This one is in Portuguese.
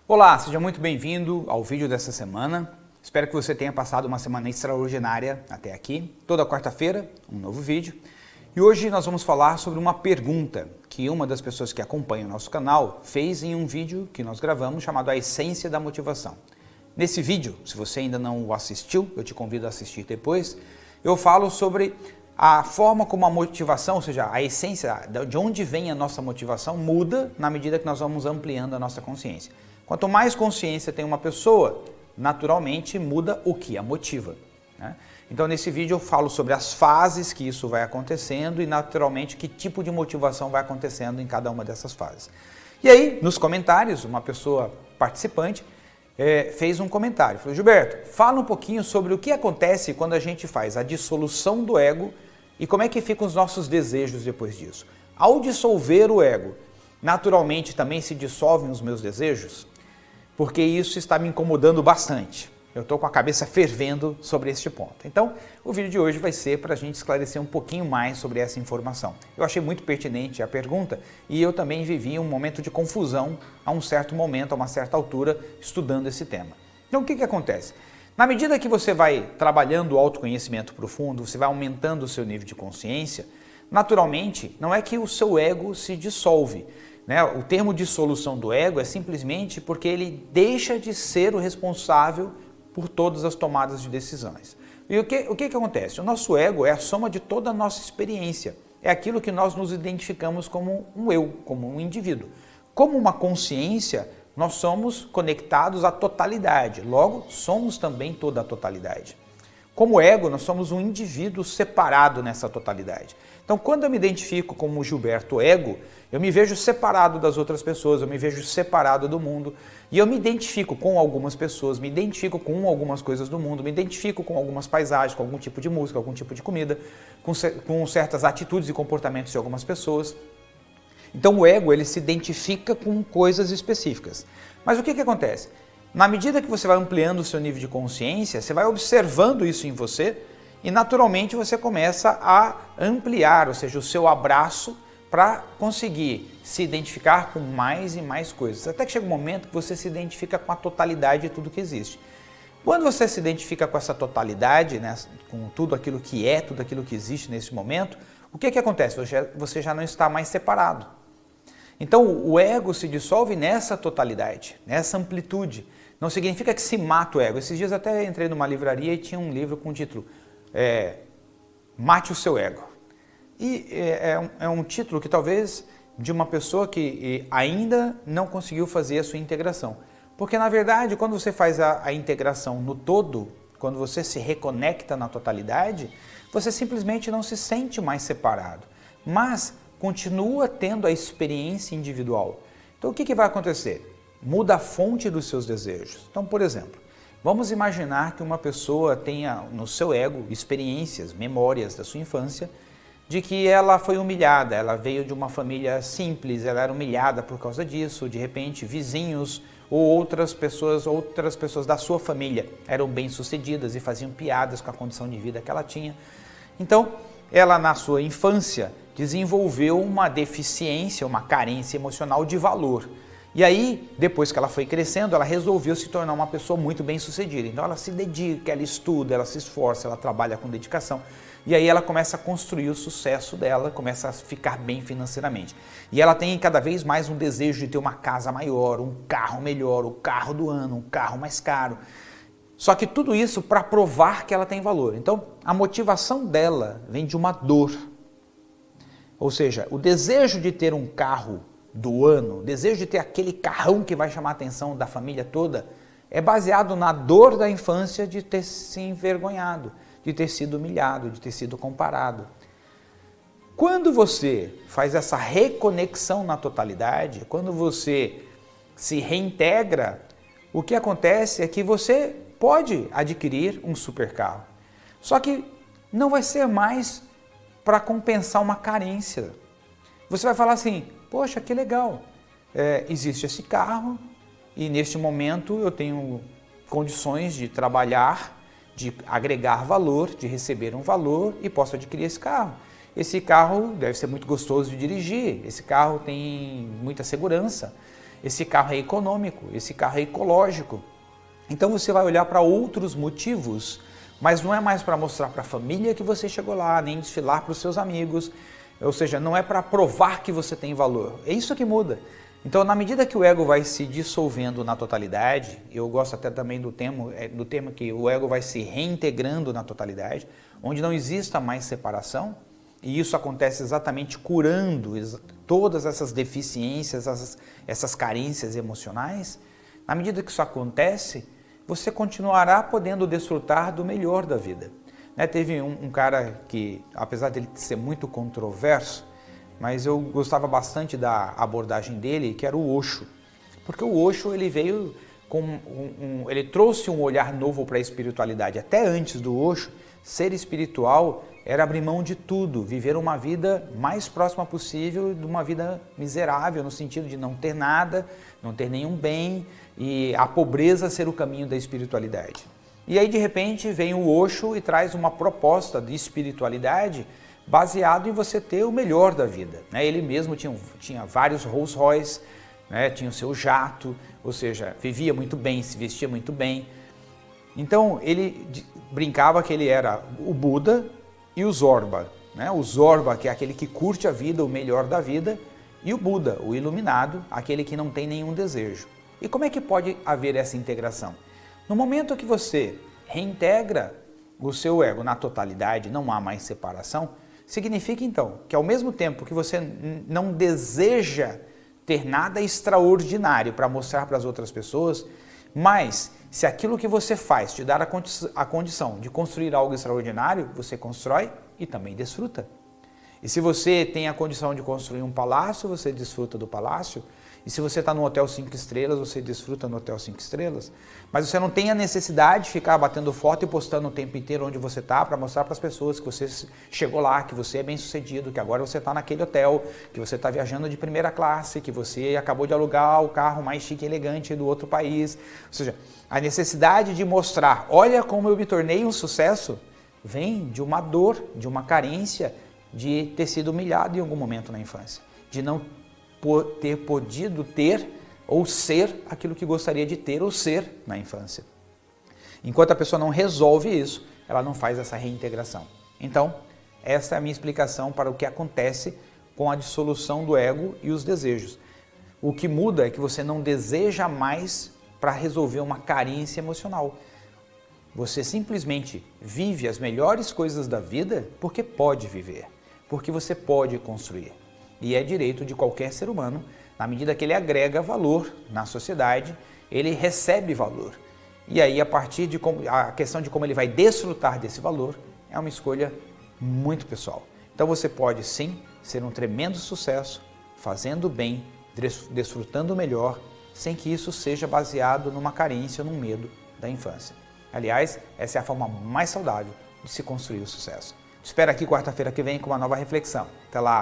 Olá, seja muito bem-vindo ao vídeo dessa semana. Espero que você tenha passado uma semana extraordinária até aqui. Toda quarta-feira, um novo vídeo. E hoje nós vamos falar sobre uma pergunta que uma das pessoas que acompanha o nosso canal fez em um vídeo que nós gravamos chamado A Essência da Motivação. Nesse vídeo, se você ainda não o assistiu, eu te convido a assistir depois, eu falo sobre a forma como a motivação, ou seja, a essência, de onde vem a nossa motivação, muda na medida que nós vamos ampliando a nossa consciência. Quanto mais consciência tem uma pessoa, naturalmente muda o que a motiva, né? Então nesse vídeo eu falo sobre as fases que isso vai acontecendo e naturalmente que tipo de motivação vai acontecendo em cada uma dessas fases. E aí, nos comentários, uma pessoa participante fez um comentário, falou: Gilberto, fala um pouquinho sobre o que acontece quando a gente faz a dissolução do ego e como é que ficam os nossos desejos depois disso. Ao dissolver o ego, naturalmente também se dissolvem os meus desejos? Porque isso está me incomodando bastante. Eu estou com a cabeça fervendo sobre este ponto. Então, o vídeo de hoje vai ser para a gente esclarecer um pouquinho mais sobre essa informação. Eu achei muito pertinente a pergunta e eu também vivi um momento de confusão a um certo momento, a uma certa altura, estudando esse tema. Então, o que acontece? Na medida que você vai trabalhando o autoconhecimento profundo, você vai aumentando o seu nível de consciência, naturalmente, não é que o seu ego se dissolve, né? O termo dissolução do ego é simplesmente porque ele deixa de ser o responsável por todas as tomadas de decisões. E o que acontece? O nosso ego é a soma de toda a nossa experiência. É aquilo que nós nos identificamos como um eu, como um indivíduo. Como uma consciência, nós somos conectados à totalidade. Logo, somos também toda a totalidade. Como ego, nós somos um indivíduo separado nessa totalidade. Então, quando eu me identifico como Gilberto Ego, eu me vejo separado das outras pessoas, eu me vejo separado do mundo, e eu me identifico com algumas pessoas, me identifico com algumas coisas do mundo, me identifico com algumas paisagens, com algum tipo de música, algum tipo de comida, com certas atitudes e comportamentos de algumas pessoas. Então, o ego, ele se identifica com coisas específicas. Mas o que acontece? Na medida que você vai ampliando o seu nível de consciência, você vai observando isso em você e naturalmente você começa a ampliar, ou seja, o seu abraço para conseguir se identificar com mais e mais coisas. Até que chega um momento que você se identifica com a totalidade de tudo que existe. Quando você se identifica com essa totalidade, né, com tudo aquilo que é, tudo aquilo que existe nesse momento, o que acontece? Você já não está mais separado. Então o ego se dissolve nessa totalidade, nessa amplitude. Não significa que se mata o ego. Esses dias até entrei numa livraria e tinha um livro com o título Mate o Seu Ego. E é um título que talvez de uma pessoa que ainda não conseguiu fazer a sua integração. Porque na verdade, quando você faz a integração no todo, quando você se reconecta na totalidade, você simplesmente não se sente mais separado, mas continua tendo a experiência individual. Então o que vai acontecer? Muda a fonte dos seus desejos. Então, por exemplo, vamos imaginar que uma pessoa tenha no seu ego experiências, memórias da sua infância, de que ela foi humilhada, ela veio de uma família simples, ela era humilhada por causa disso, de repente vizinhos ou outras pessoas da sua família eram bem-sucedidas e faziam piadas com a condição de vida que ela tinha. Então, ela na sua infância desenvolveu uma deficiência, uma carência emocional de valor. E aí, depois que ela foi crescendo, ela resolveu se tornar uma pessoa muito bem-sucedida. Então ela se dedica, ela estuda, ela se esforça, ela trabalha com dedicação. E aí ela começa a construir o sucesso dela, começa a ficar bem financeiramente. E ela tem cada vez mais um desejo de ter uma casa maior, um carro melhor, o carro do ano, um carro mais caro. Só que tudo isso para provar que ela tem valor. Então a motivação dela vem de uma dor. Ou seja, o desejo de ter um carro do ano, o desejo de ter aquele carrão que vai chamar a atenção da família toda, é baseado na dor da infância de ter se envergonhado, de ter sido humilhado, de ter sido comparado. Quando você faz essa reconexão na totalidade, quando você se reintegra, o que acontece é que você pode adquirir um supercarro. Só que não vai ser mais para compensar uma carência. Você vai falar assim: poxa, que legal, existe esse carro e neste momento eu tenho condições de trabalhar, de agregar valor, de receber um valor e posso adquirir esse carro. Esse carro deve ser muito gostoso de dirigir, esse carro tem muita segurança. esse carro é econômico, esse carro é ecológico. Então você vai olhar para outros motivos, mas não é mais para mostrar para a família que você chegou lá, nem desfilar para os seus amigos, ou seja, não é para provar que você tem valor. É isso que muda. Então, na medida que o ego vai se dissolvendo na totalidade, eu gosto até também do tema que o ego vai se reintegrando na totalidade, onde não exista mais separação, e isso acontece exatamente curando todas essas deficiências, essas carências emocionais. Na medida que isso acontece, você continuará podendo desfrutar do melhor da vida. Teve um cara que, apesar dele ser muito controverso, mas eu gostava bastante da abordagem dele, que era o Osho. Porque o Osho, ele veio ele trouxe um olhar novo para a espiritualidade. Até antes do Osho, ser espiritual era abrir mão de tudo, viver uma vida mais próxima possível de uma vida miserável, no sentido de não ter nada, não ter nenhum bem, e a pobreza ser o caminho da espiritualidade. E aí, de repente, vem o Osho e traz uma proposta de espiritualidade baseado em você ter o melhor da vida. Ele mesmo tinha vários Rolls Royce, tinha o seu jato, ou seja, vivia muito bem, se vestia muito bem. Então, ele brincava que ele era o Buda e o Zorba. O Zorba, que é aquele que curte a vida, o melhor da vida, e o Buda, o iluminado, aquele que não tem nenhum desejo. E como é que pode haver essa integração? No momento que você reintegra o seu ego na totalidade, não há mais separação, significa então que ao mesmo tempo que você não deseja ter nada extraordinário para mostrar para as outras pessoas, mas se aquilo que você faz te dar a condição de construir algo extraordinário, você constrói e também desfruta. E se você tem a condição de construir um palácio, você desfruta do palácio. E se você está no hotel 5 estrelas, você desfruta no hotel 5 estrelas. Mas você não tem a necessidade de ficar batendo foto e postando o tempo inteiro onde você está para mostrar para as pessoas que você chegou lá, que você é bem sucedido, que agora você está naquele hotel, que você está viajando de primeira classe, que você acabou de alugar o carro mais chique e elegante do outro país. Ou seja, a necessidade de mostrar, olha como eu me tornei um sucesso, vem de uma dor, de uma carência, de ter sido humilhado em algum momento na infância, de não ter podido ter ou ser aquilo que gostaria de ter ou ser na infância. Enquanto a pessoa não resolve isso, ela não faz essa reintegração. Então, essa é a minha explicação para o que acontece com a dissolução do ego e os desejos. O que muda é que você não deseja mais para resolver uma carência emocional. Você simplesmente vive as melhores coisas da vida porque pode viver, porque você pode construir. E é direito de qualquer ser humano, na medida que ele agrega valor na sociedade, ele recebe valor. E aí, a partir de a questão de como ele vai desfrutar desse valor, é uma escolha muito pessoal. Então você pode sim ser um tremendo sucesso, fazendo bem, desfrutando melhor, sem que isso seja baseado numa carência ou num medo da infância. Aliás, essa é a forma mais saudável de se construir o sucesso. Te espero aqui quarta-feira que vem com uma nova reflexão. Até lá!